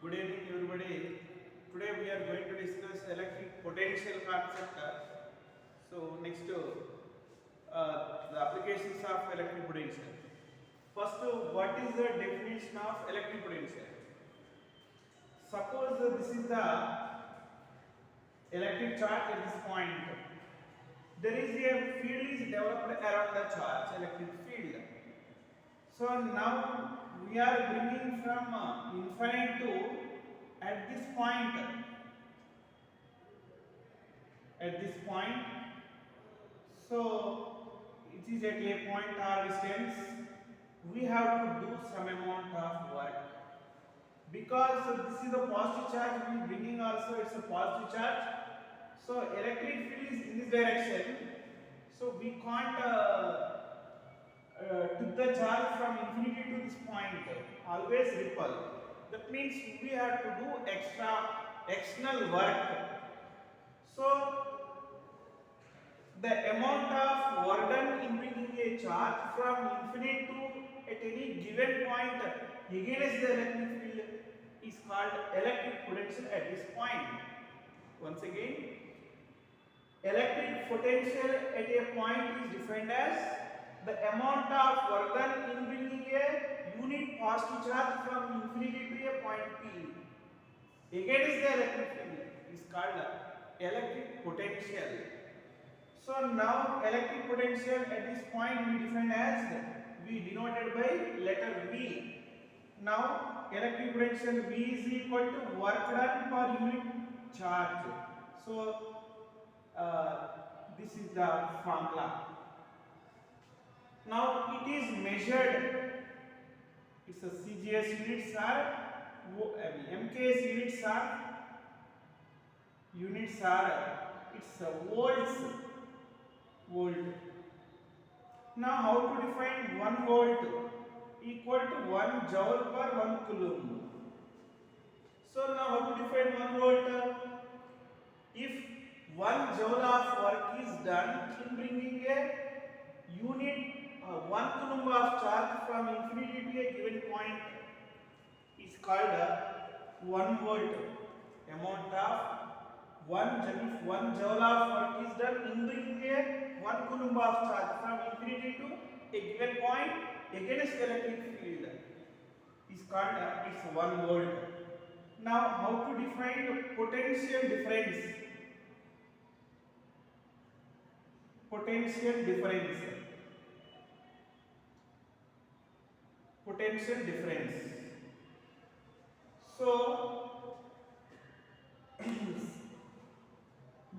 Good evening, everybody. Today we are going to discuss electric potential concept. So next, the applications of electric potential. First, what is the definition of electric potential? Suppose this is the electric charge at this point. There is a field is developed around the charge, electric field. So now we are bringing from infinite to at this point. At this point, so it is at a point or distance. We have to do some amount of work because this is a positive charge. We bringing also it's a positive charge. So electric field is in this direction. So we can't took the charge from infinity to this point, always repel. That means we have to do external work. So the amount of work done in bringing a charge from infinite to at any given point against the electric field is called electric potential at this point. Once again, electric potential at a point is defined as the amount of work done in bringing a unit positive charge from infinity to a point P against the electric field is called electric potential. So now electric potential at this point we define as V denoted by letter V. Now electric potential V is equal to work done per unit charge. So this is the formula. Now it is measured. It's a CGS units are MKS units are it's a volts. Volt. Now how to define 1 volt equal to 1 joule per 1 coulomb. So now how to define 1 volt? If 1 joule of work is done in bringing a unit 1 coulomb of charge from infinity to a given point is called 1 volt. Amount of 1 joule of work is done in bringing a 1 coulomb of charge from infinity to a given point against electric field is called it's 1 volt. Now how to define potential difference? Potential difference. Potential difference. So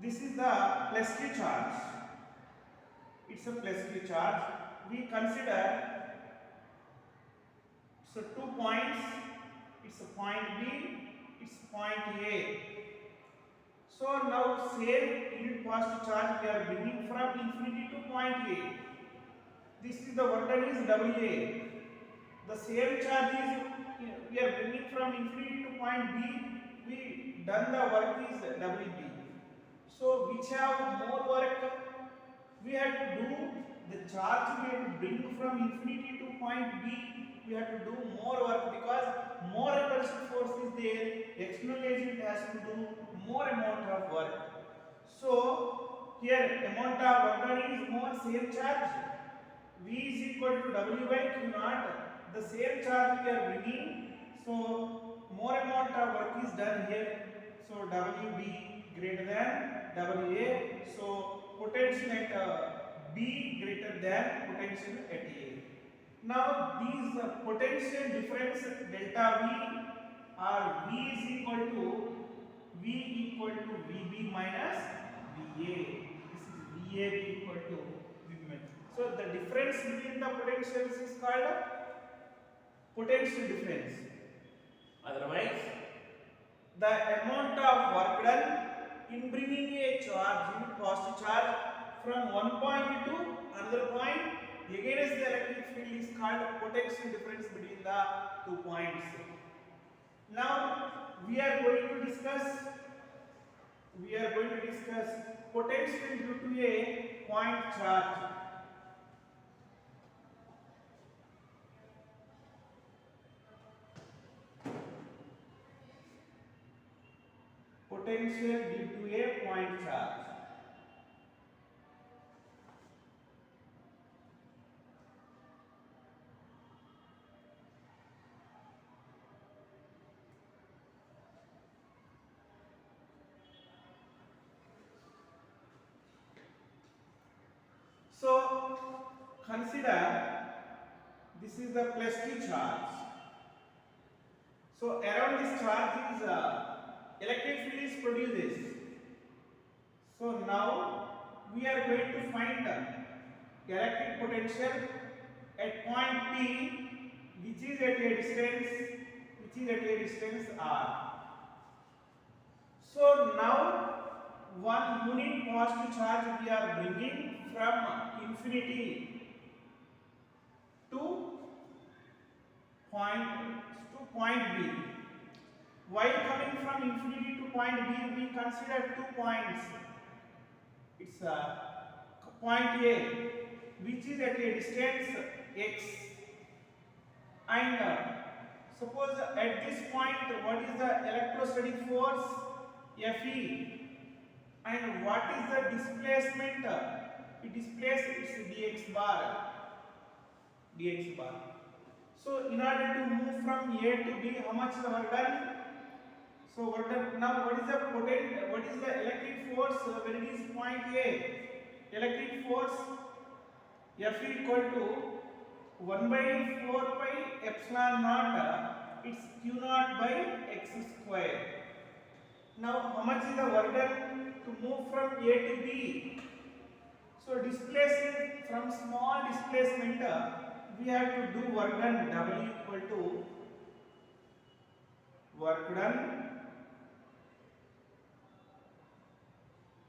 this is the plus Q charge. It's a plus Q charge. We consider so 2 points. It's a point B. It's point A. So now same unit positive charge we are bringing from infinity to point A. This is the work done is WA. The same charge is we are bringing from infinity to point B. We done the work is WB. So which have more work? We have to do the charge we have to bring from infinity to point B. We have to do more work because more repulsive force is there. External agent has to do more amount of work. So here amount of work done is more same charge. V is equal to W by Q naught. The same charge we are bringing. So more amount of work is done here. So WB greater than WA. So potential at B greater than potential at A. Now these potential difference delta V or V is equal to VB minus VA. This is VAB equal to VB minus. So the difference between the potentials is called potential difference. Otherwise, the amount of work done in bringing a charge, unit positive charge from one point to another point against the electric field is called potential difference between the 2 points. Now we are going to discuss potential due to a point charge. potential due to a point charge. So consider this is the plus Q charge. So around this charge is electric field is produces. So now we are going to find the electric potential at point P, which is at a distance R. So now one unit positive charge we are bringing from infinity to point B. While coming from infinity to point B, we consider 2 points. It's point A, which is at a distance x, and suppose at this point, what is the electrostatic force Fe, and what is the displacement? It displaces its dx bar. So in order to move from A to B, how much the work done? So work done. Now what is the electric force when it is point A? Electric force F equal to 1 by 4 pi epsilon naught, it's Q naught by x square. Now how much is the work done to move from A to B? So displacing from small displacement, we have to do work done W equal to work done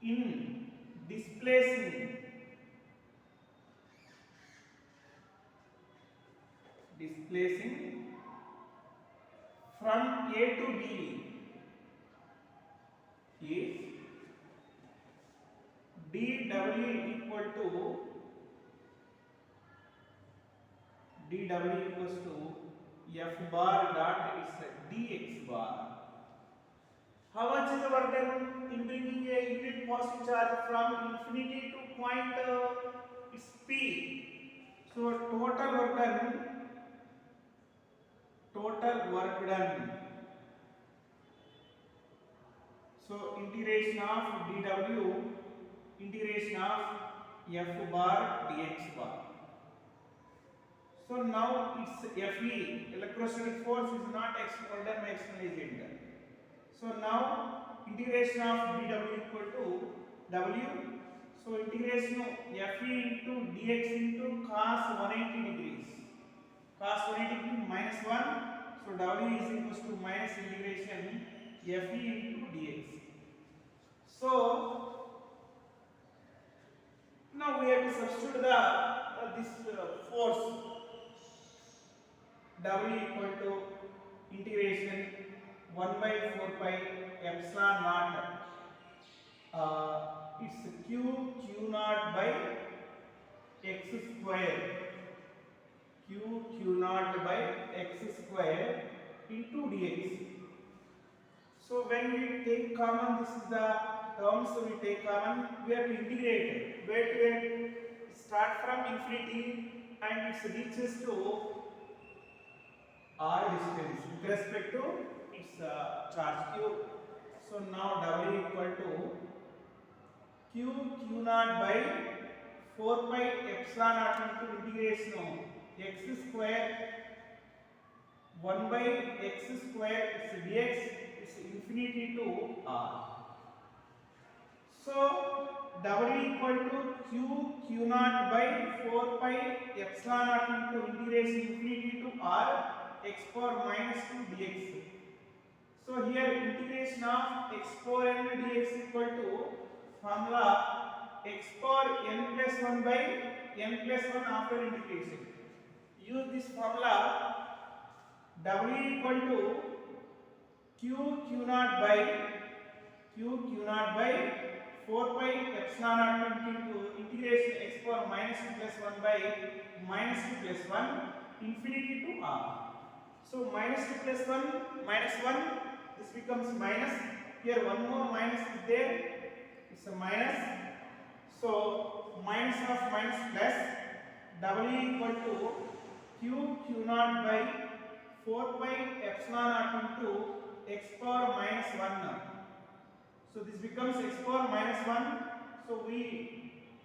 in displacing from A to B is dW equals to F bar dot is dx bar. How much is the work done in bringing a unit positive charge from infinity to point is P? So total work done. So integration of dW, integration of F bar dx bar. So now it's Fe, electrostatic force is not under my explanation. So now integration of dW equal to W. So integration of Fe into dx into cos 180 degrees. Cos 180 degree minus 1. So W is equals to minus integration Fe into dx. So now we have to substitute this force W equal to integration 1 by 4 pi epsilon naught. It's Q naught by x square. Q naught by x square into dx. So when we take common, this is the terms we take common, we have to integrate. Where to start from infinity and it reaches to r distance with respect to its charge q. So now W equal to Q naught by 4 pi epsilon naught into integration of x square 1 by x square, it's dx, it's infinity to r. So W equal to Q naught by 4 pi epsilon naught into integration infinity to r x power minus 2 dx. So here integration of x power n dx equal to formula x power n plus 1 by n plus 1 after integration. Use this formula. W equal to Q naught by 4 pi epsilon naught into integration x power minus 2 plus 1 by minus 2 plus 1 infinity to r. So minus 2 plus 1 minus 1, this becomes minus Here one more minus is there. It's a minus. So minus of minus plus W equal to q naught by 4 pi epsilon naught into x power minus 1. So this becomes x power minus 1. So we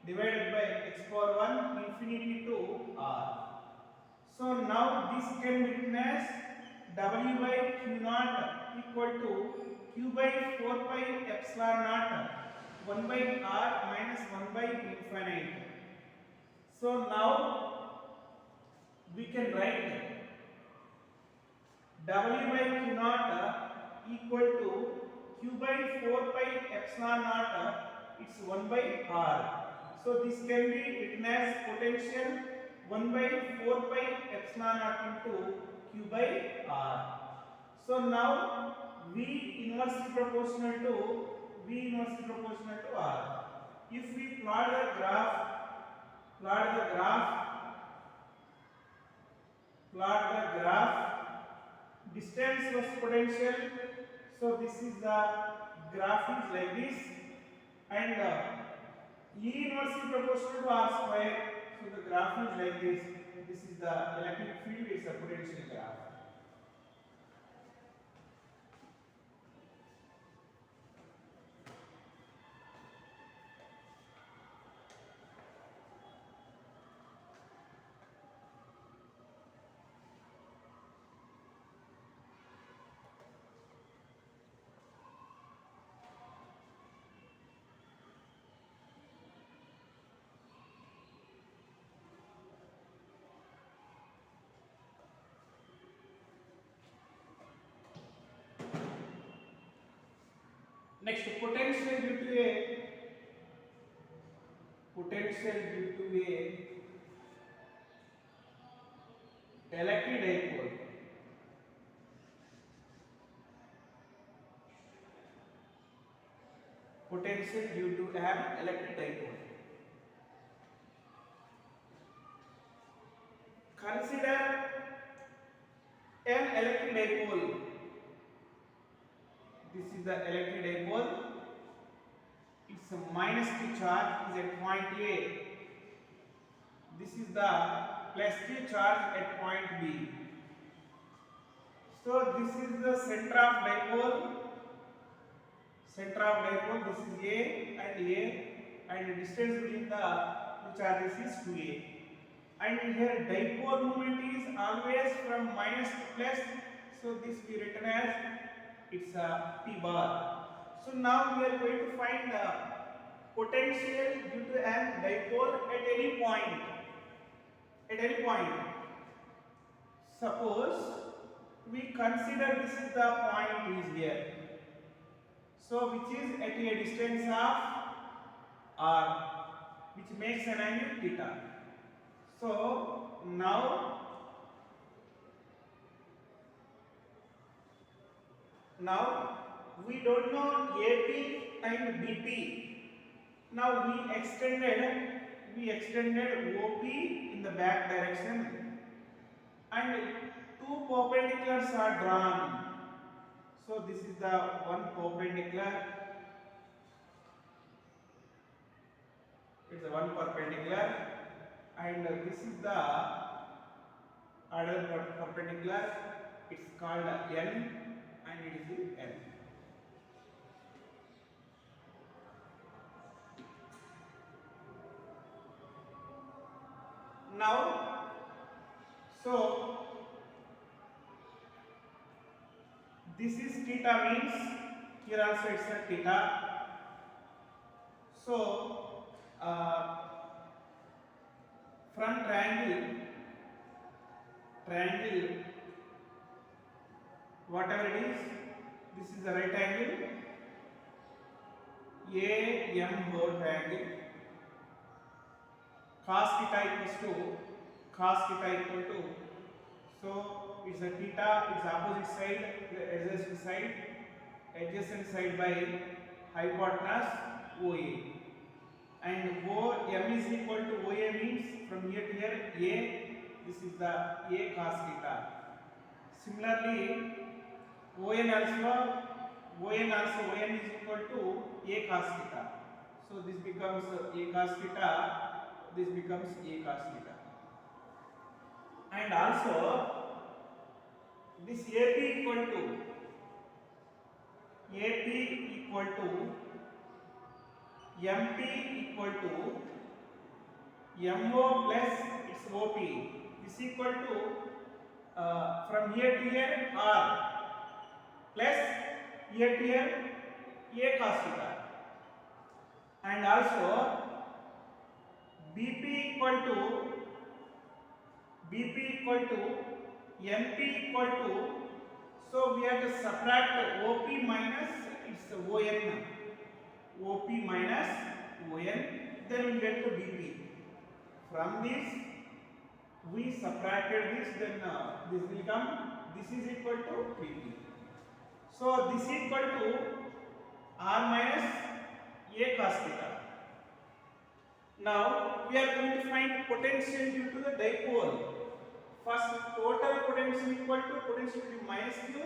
divided by x power 1 infinity to r. So now this can be written as W by q naught equal to q by 4 pi epsilon naught 1 by r minus 1 by infinite. So now we can write W by q naught equal to q by 4 pi epsilon naught, it's 1 by r. So this can be written as potential 1 by 4 pi epsilon naught into q by r. So now V inversely proportional to r. If we plot the graph, distance was potential. So this is the graph is like this, and E inversely proportional to r square. So the graph is like this. This is the electric field. It's a potential graph. Next, potential due to a electric dipole. Potential due to an electric dipole. Consider an electric dipole. This is the electric dipole. Its minus q charge is at point A. This is the plus q charge at point B. So this is the center of dipole. This is A, and the distance between the two charges is 2a. And here dipole moment is always from minus to plus. So this we written as it's a p bar. So now we are going to find the potential due to an dipole at any point. Suppose we consider this is the point is here. So which is at a distance of r, which makes an angle theta. So now we don't know AP and BP. Now we extended OP in the back direction, and two perpendiculars are drawn. So this is the one perpendicular. It's a one perpendicular, and this is the other perpendicular. It's called N, and it is N. Now, so this is theta, means here also it's a theta. So from triangle whatever it is, this is the right angle, AM whole triangle. Cos theta equal to, so it's a theta, it's opposite side, the adjacent side by hypotenuse OA, and OM is equal to OA, means from here to here A, this is the A cos theta. Similarly ON also ON also ON is equal to A cos theta. So this becomes A cos theta, this becomes A cos theta. And also this AP equal to MP equal to MO plus its OP is equal to from here to here R plus here to here A cos theta, and also BP equal to NP equal to, so we have to subtract OP minus its ON, OP minus ON, then we get to BP. From this we subtracted this, then this will come, this is equal to BP. So this is equal to R minus A cos theta. Now we are going to find potential due to the dipole. First, total potential equal to potential due to minus Q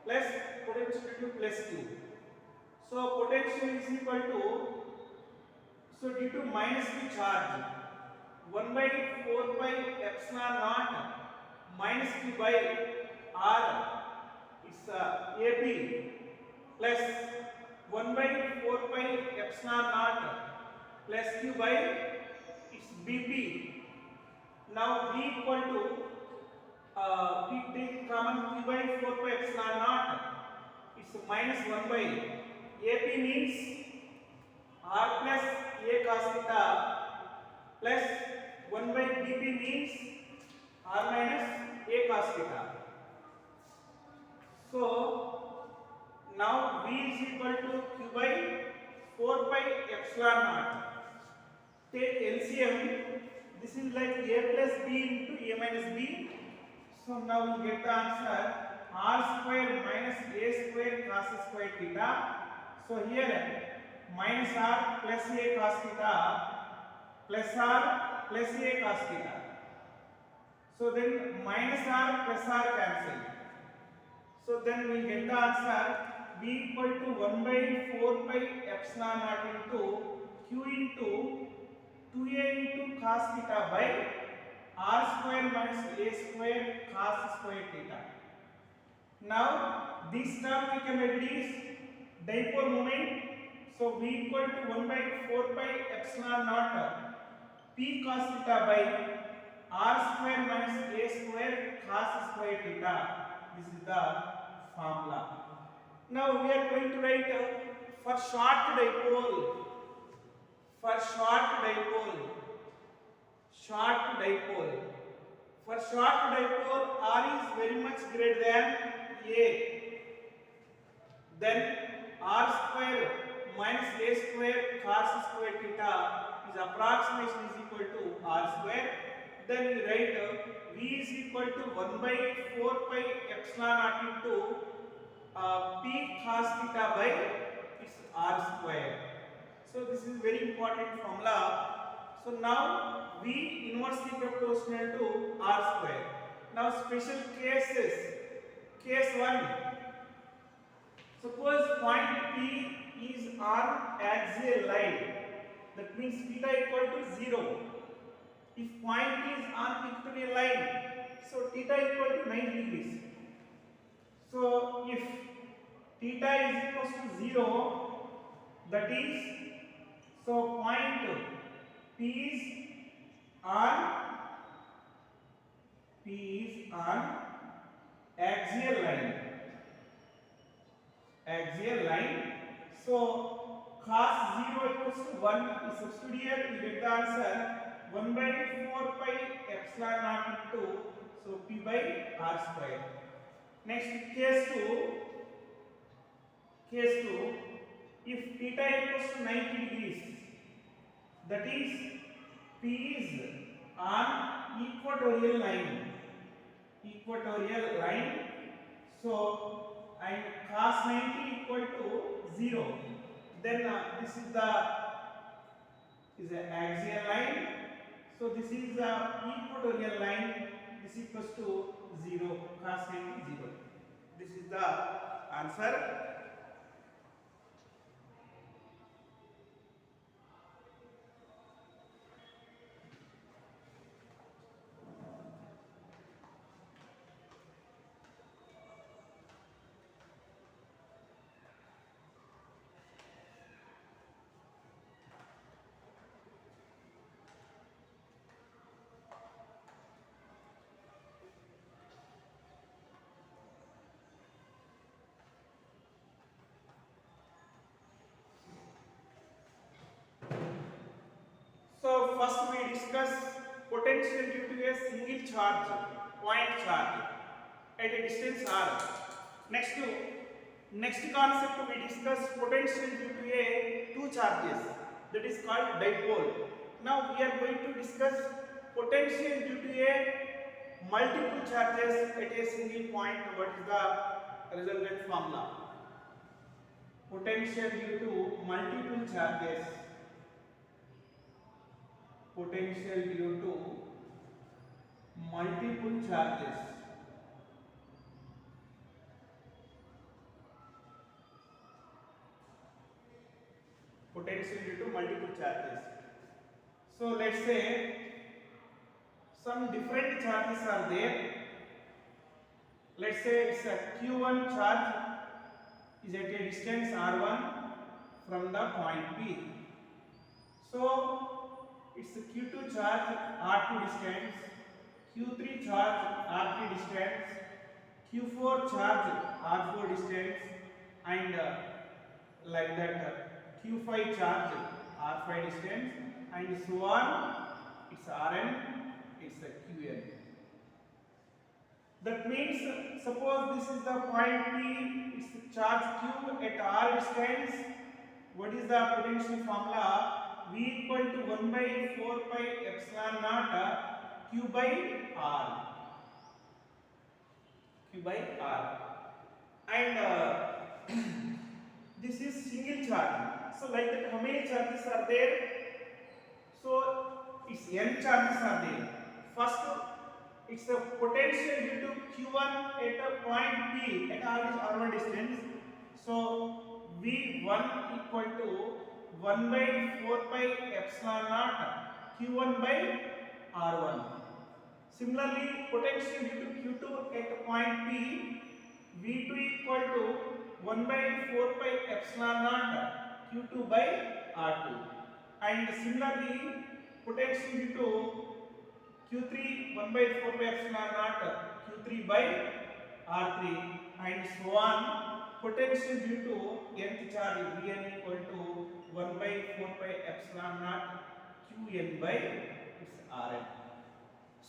plus potential due to plus Q. So potential is equal to, so due to minus Q charge, 1 by 4 pi epsilon naught minus Q by R, it's AP, plus 1 by 4 pi epsilon naught plus Q by its BP. Now V equal to, we take common Q by 4 pi epsilon naught, it's minus 1 by AP means R plus A cos theta plus 1 by BP means R minus A cos theta. So now V is equal to Q by 4 pi epsilon naught. Take LCM, this is like A plus B into A minus B. So now we get the answer R square minus A square cos square theta. So here minus R plus A cos theta plus R plus A cos theta. So then minus R plus R cancel. So then we get the answer V equal to 1 by 4 pi epsilon naught into Q into 2A into cos theta by R square minus A square cos square theta. Now this term we can write is dipole moment. So V equal to 1 by 4 pi epsilon naught P cos theta by R square minus A square cos square theta. This is the formula. Now we are going to write for short dipole. For short dipole. For short dipole, R is very much greater than A. Then R square minus A square cos square theta is approximation is equal to R square. Then we write V is equal to 1 by 4 pi epsilon naught into P cos theta by its R square. So this is very important formula. So now V inversely proportional to R square. Now special cases. Case 1. Suppose point P is on axial line. That means theta equal to 0. If point is on equatorial line, so theta equal to 90 degrees. So if theta is equal to 0, that is, so point P is on axial line. So cos 0 equals to 1 is substituted here, we get the answer 1 by 4 pi epsilon naught into, so P by R square. Next case 2, if theta equals to 90 degrees, that is P is on equatorial line. So and cos 90 equal to 0. Then this is an axial line. So this is the equatorial line. This equals to 0. Cos 90 0. This is the answer. discuss potential due to a single charge, point charge at a distance r. Next concept we discuss potential due to a two charges, that is called dipole. Now we are going to discuss potential due to a multiple charges at a single point. What is the resultant formula? Potential due to multiple charges. Potential due to multiple charges. Potential due to multiple charges. So let's say some different charges are there. Let's say it's a q1 charge is at a distance r1 from the point P. So it's a q2 charge r2 distance, q3 charge r3 distance, q4 charge r4 distance, and like that q5 charge r5 distance, and so on. It's rn, it's a qn. That means suppose this is the point P, it's the charge q at r distance. What is the potential formula? V equal to 1 by 4 pi epsilon naught q by r. Q by r. And this is single charge. So like that, how many charges are there? So it's n charges are there. First, it's a potential due to q1 at a point P at r1 distance. So V1 equal to 1 by 4 pi epsilon naught q1 by r1. Similarly, potential due to q2 at a point P, V2 equal to 1 by 4 pi epsilon naught q2 by r2. And similarly, potential due to q3 1 by 4 by epsilon naught q3 by r3, and so on. Potential due to nth charge Vn equal to 1 by 4 pi epsilon naught qn by its rn.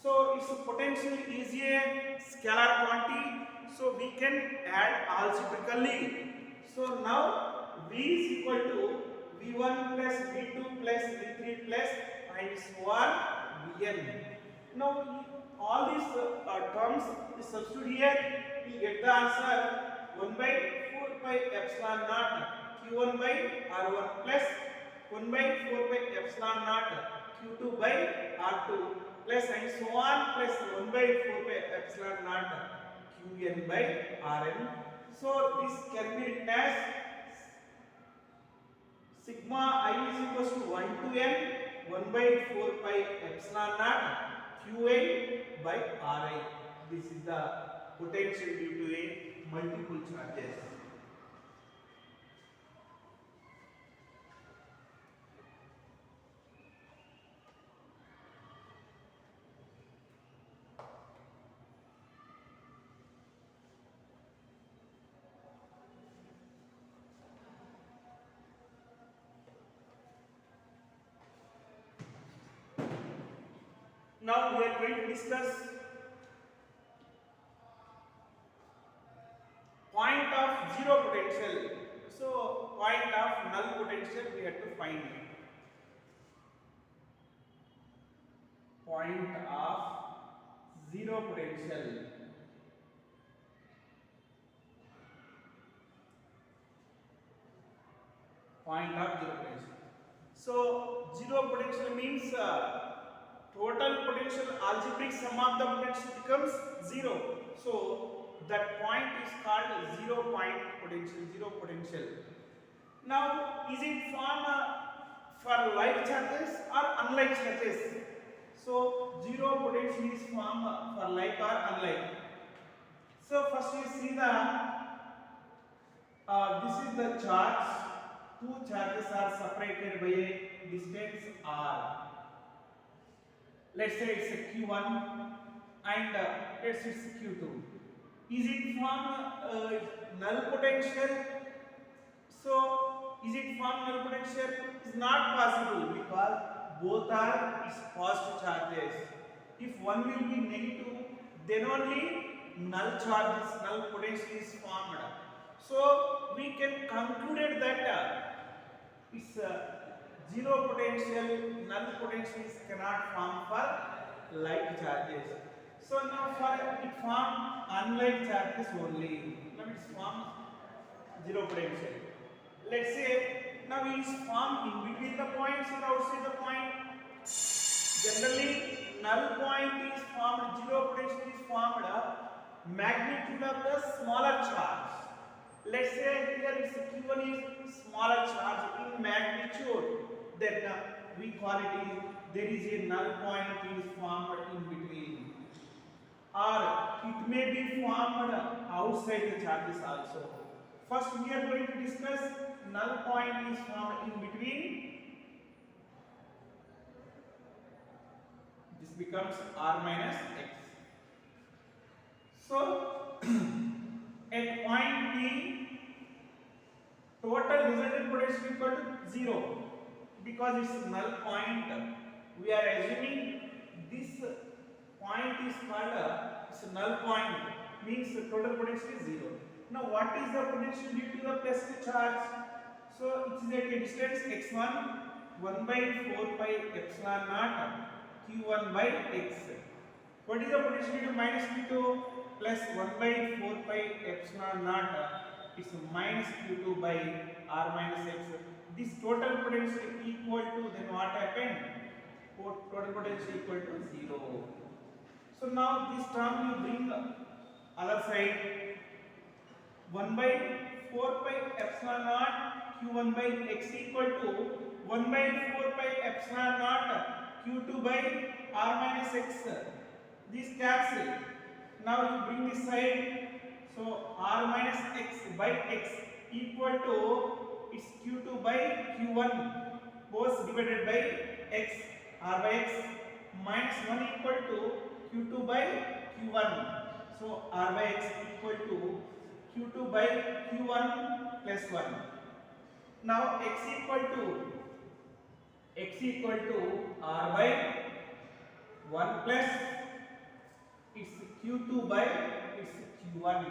So its potential is a scalar quantity, so we can add algebraically. So now V is equal to V1 plus V2 plus V3 plus and so on Vn. Now all these terms substitute here, we get the answer 1 by 4 pi epsilon naught q1 by r1 plus 1 by 4 pi epsilon naught q2 by r2 plus and so on plus 1 by 4 pi epsilon naught qn by rn. So this can be written as sigma I is equals to 1 to n 1 by 4 pi epsilon naught qi by ri. This is the potential due to a multiple charges. Now we are going to discuss point of zero potential. So point of null potential we have to find. Point of zero potential. Point of zero potential. So zero potential means total potential algebraic sum of the potential becomes zero. So that point is called zero point potential, zero potential. Now is it formed for like charges or unlike charges? So zero potential is formed for like or unlike. So first you see the this is the charge. Two charges are separated by a distance r. Let's say it's a q1 and let's say it's a q2. Is it from null potential? So is it from null potential? Is not possible because both are is positive charges. If one will be negative, then only null charges, null potential is formed. So we can conclude that is zero potential, null potentials cannot form for like charges. So now for it form unlike charges only. Now it is form zero potential. Let's say now it is formed in between the points and outside the point. Generally, null point is formed, zero potential is formed magnitude of the smaller charge. Let's say here is Q1 is smaller charge in magnitude. Then we call it is there is a null point is formed in between, or it may be formed outside the charges also. First, we are going to discuss null point is formed in between. This becomes r minus x. So, at point P, total resultant potential equal to 0 because it's null point. We are assuming this point is called it's a null point, means the total potential is 0. Now, what is the potential due to the plus charge? So, it is at a distance x1 1 by 4 pi epsilon naught q1 by x. What is the potential due to minus q2 plus 1 by 4 pi epsilon naught is minus q2 by r minus x. This total potential equal to, then what happened? Total potential equal to 0. So now this term you bring other side, 1 by 4 pi epsilon naught q1 by x equal to 1 by 4 pi epsilon naught q2 by r minus x. This cancel. Now you bring this side, so r minus x by x equal to it's q2 by q1 both divided by x, r by x minus 1 equal to q2 by q1. So r by x equal to q2 by q1 plus 1. Now x equal to r by 1 plus it's q2 by it's q1.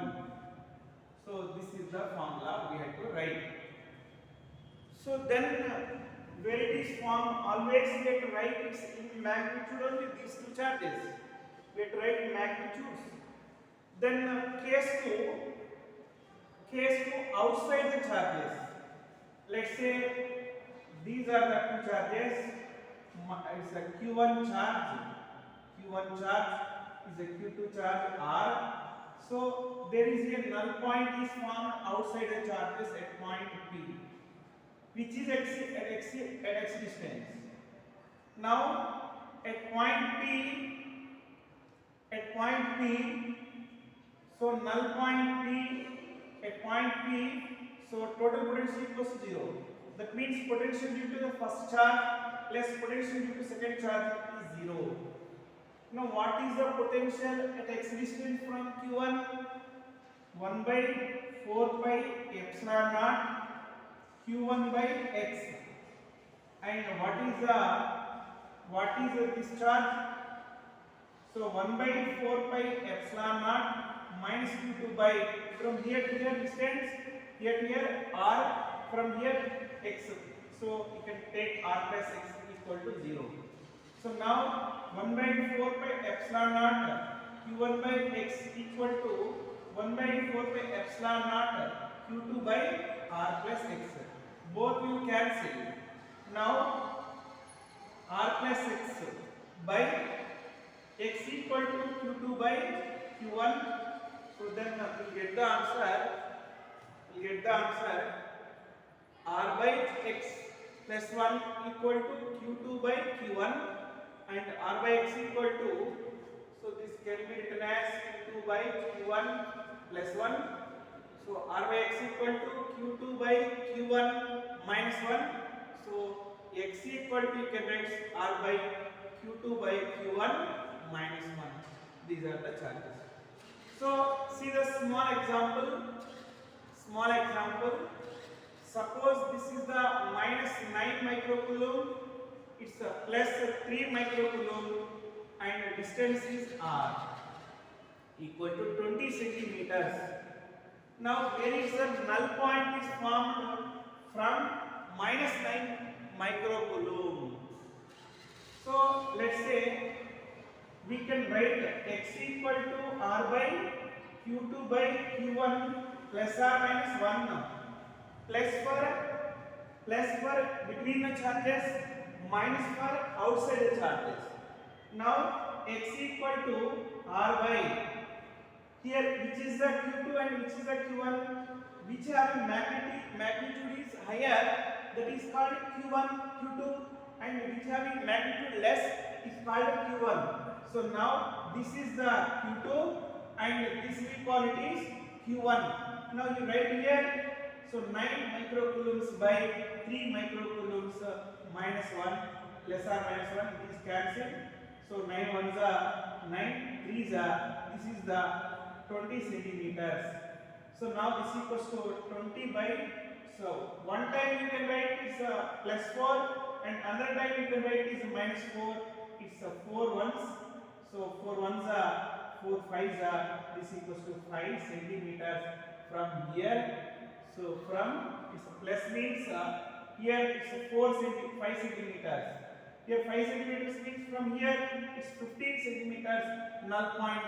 So this is the formula we have to write. So then where it is formed, always we have to write it in magnitude only, these two charges. We have to write magnitudes. Then case 2 outside the charges. Let's say these are the two charges. It's a q1 charge. Q1 charge is a q2 charge r. So there is a null point is formed outside the charges at point P, which is at x distance. Now at point P, so null point P at point P, so total potential equals to 0. That means potential due to the first charge plus potential due to second charge is 0. Now what is the potential at x distance from q1? 1 by 4 pi epsilon naught q1 by x. And what is this charge? So 1 by 4 pi epsilon naught minus q2 by, from here to here distance, here to here r, from here x. So you can take r plus x equal to 0. So now 1 by 4 pi epsilon naught q1 by x equal to 1 by 4 pi epsilon naught q2 by r plus x. Both will cancel. Now r plus x by x equal to q2 by q1. So then we get the answer. R by x plus 1 equal to q2 by q1 and r by x equal to, so this can be written as q2 by q1 plus 1. So r by x equal to q2 by q1 minus 1. So x equal to, you can write r by q2 by q1 minus 1. These are the charges. So see the small example. Suppose this is the minus 9 microcoulomb. it's a plus 3 microcoulomb and distance is r equal to 20 centimeters. Now where is the null point is formed from minus 9 microcoulomb. So let's say we can write x equal to r by q2 by q1 plus or minus 1 plus for between the charges minus for outside the charges. Now x equal to r by here which is the q2 and which is the q1, which having magnitude is higher, that is called q1 q2, and which having magnitude less is called q1. So now this is the q2 and this we call it is q1. Now you write here, so 9 microcoulombs by 3 microcoulombs minus 1 plus or minus 1, it is cancelled. So 9 ones are 9, 3s are, this is the 20 centimeters. So now this equals to 20 by, so one time you can write is plus 4 and another time you can write is minus 4. It's 4 ones. So 4 ones are 4 5s are, this equals to 5 centimeters from here. So from, it's plus means here it's 5 centimeters. Here 5 centimeters means from here it's 15 centimeters. Null point